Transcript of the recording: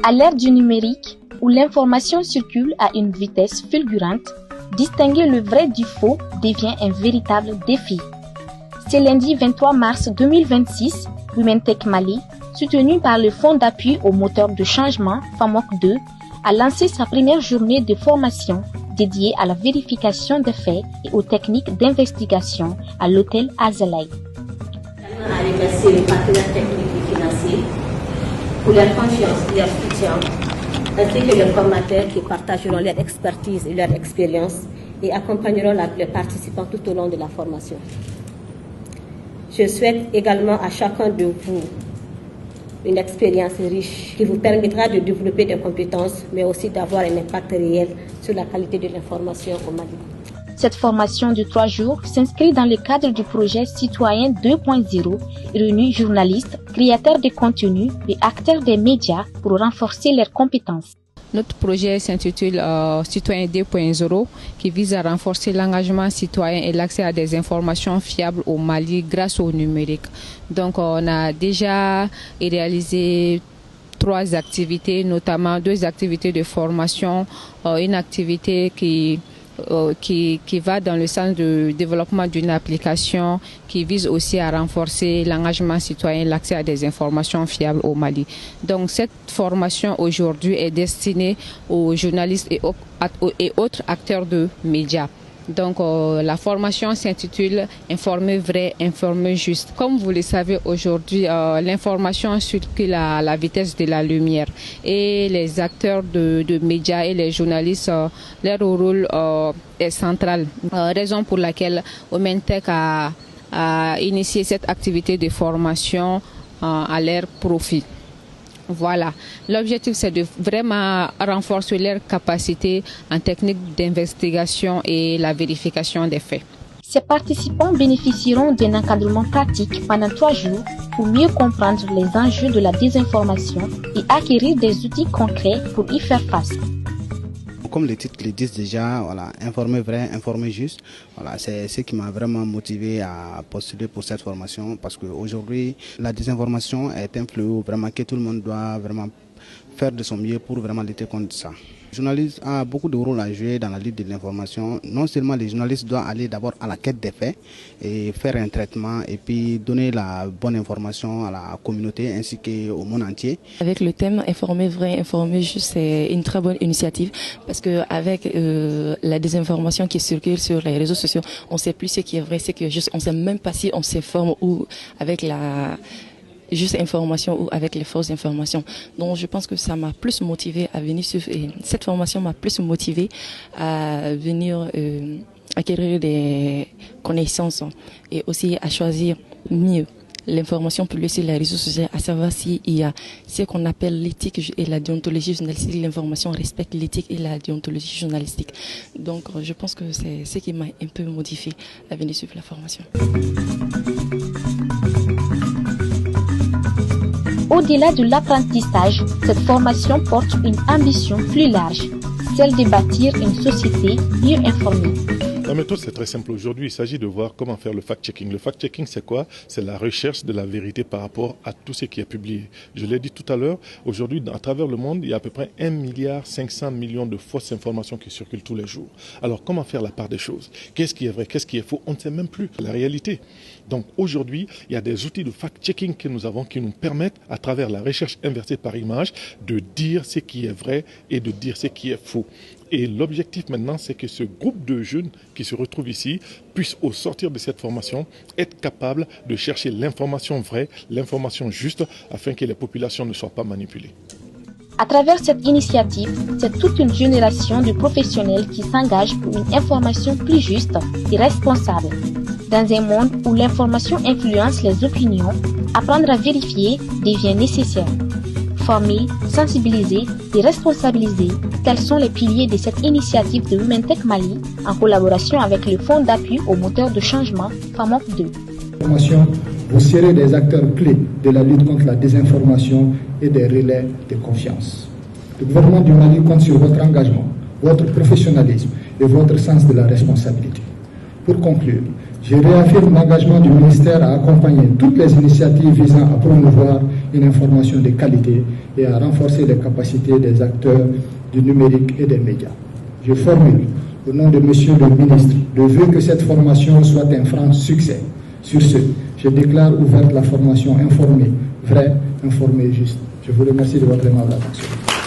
À l'ère du numérique, où l'information circule à une vitesse fulgurante, distinguer le vrai du faux devient un véritable défi. Ce lundi 23 mars 2026, Women Tech Mali, soutenu par le Fonds d'appui au moteur de changement FAMOC 2, a lancé sa première journée de formation dédiée à la vérification des faits et aux techniques d'investigation à l'hôtel Azalai. À remercier les partenaires techniques et financiers pour leur confiance et leur soutien, ainsi que les formateurs qui partageront leur expertise et leur expérience et accompagneront les participants tout au long de la formation. Je souhaite également à chacun de vous une expérience riche qui vous permettra de développer des compétences, mais aussi d'avoir un impact réel sur la qualité de l'information au Mali. Cette formation de 3 jours s'inscrit dans le cadre du projet Citoyen 2.0 et réunit journalistes, créateurs de contenu et acteurs des médias pour renforcer leurs compétences. Notre projet s'intitule Citoyen 2.0 qui vise à renforcer l'engagement citoyen et l'accès à des informations fiables au Mali grâce au numérique. Donc on a déjà réalisé 3 activités, notamment 2 activités de formation, une activité qui va dans le sens du développement d'une application qui vise aussi à renforcer l'engagement citoyen et l'accès à des informations fiables au Mali. Donc cette formation aujourd'hui est destinée aux journalistes et autres acteurs de médias. Donc la formation s'intitule Informer vrai, informer juste. Comme vous le savez aujourd'hui, l'information circule à la vitesse de la lumière et les acteurs de médias et les journalistes, leur rôle est central. Raison pour laquelle Women Tech a initié cette activité de formation à leur profit. Voilà, l'objectif c'est de vraiment renforcer leurs capacités en technique d'investigation et la vérification des faits. Ces participants bénéficieront d'un encadrement pratique pendant 3 jours pour mieux comprendre les enjeux de la désinformation et acquérir des outils concrets pour y faire face. Comme les titres le disent déjà, voilà, informer vrai, informer juste. Voilà, c'est ce qui m'a vraiment motivé à postuler pour cette formation parce qu'aujourd'hui, la désinformation est un fléau vraiment que tout le monde doit vraiment faire de son mieux pour vraiment lutter contre ça. Le journaliste a beaucoup de rôle à jouer dans la lutte de l'information. Non seulement les journalistes doivent aller d'abord à la quête des faits et faire un traitement et puis donner la bonne information à la communauté ainsi qu'au monde entier. Avec le thème informer vrai, informer juste, c'est une très bonne initiative parce que avec la désinformation qui circule sur les réseaux sociaux, on ne sait plus ce qui est vrai, ce qui est juste. On ne sait même pas si on s'informe ou avec la juste information ou avec les fausses informations. Donc je pense que ça m'a plus motivé à venir sur cette formation m'a plus motivé à venir acquérir des connaissances et aussi à choisir mieux l'information publiée sur les réseaux sociaux, à savoir s'il y a ce qu'on appelle l'éthique et la déontologie journalistique, l'information respecte l'éthique et la déontologie journalistique. Donc je pense que c'est ce qui m'a un peu motivé à venir suivre la formation. Au-delà de l'apprentissage, cette formation porte une ambition plus large, celle de bâtir une société mieux informée. La méthode, c'est très simple. Aujourd'hui, il s'agit de voir comment faire le fact-checking. Le fact-checking, c'est quoi? C'est la recherche de la vérité par rapport à tout ce qui est publié. Je l'ai dit tout à l'heure, aujourd'hui, à travers le monde, il y a à peu près 1,5 milliard de fausses informations qui circulent tous les jours. Alors, comment faire la part des choses? Qu'est-ce qui est vrai? Qu'est-ce qui est faux? On ne sait même plus la réalité. Donc, aujourd'hui, il y a des outils de fact-checking que nous avons qui nous permettent, à travers la recherche inversée par image, de dire ce qui est vrai et de dire ce qui est faux. Et l'objectif maintenant, c'est que ce groupe de jeunes qui se retrouvent ici puisse, au sortir de cette formation, être capable de chercher l'information vraie, l'information juste, afin que les populations ne soient pas manipulées. À travers cette initiative, c'est toute une génération de professionnels qui s'engagent pour une information plus juste et responsable. Dans un monde où l'information influence les opinions, apprendre à vérifier devient nécessaire. Former, sensibiliser et responsabiliser, tels sont les piliers de cette initiative de Women Tech Mali en collaboration avec le Fonds d'appui au moteur de changement FAMOC 2. Vous serez des acteurs clés de la lutte contre la désinformation et des relais de confiance. Le gouvernement du Mali compte sur votre engagement, votre professionnalisme et votre sens de la responsabilité. Pour conclure, Je réaffirme l'engagement du ministère à accompagner toutes les initiatives visant à promouvoir une information de qualité et à renforcer les capacités des acteurs du numérique et des médias. Je formule, au nom de Monsieur le ministre, le vœu que cette formation soit un franc succès. Sur ce, je déclare ouverte la formation informée, vraie, informée juste. Je vous remercie de votre aimable attention.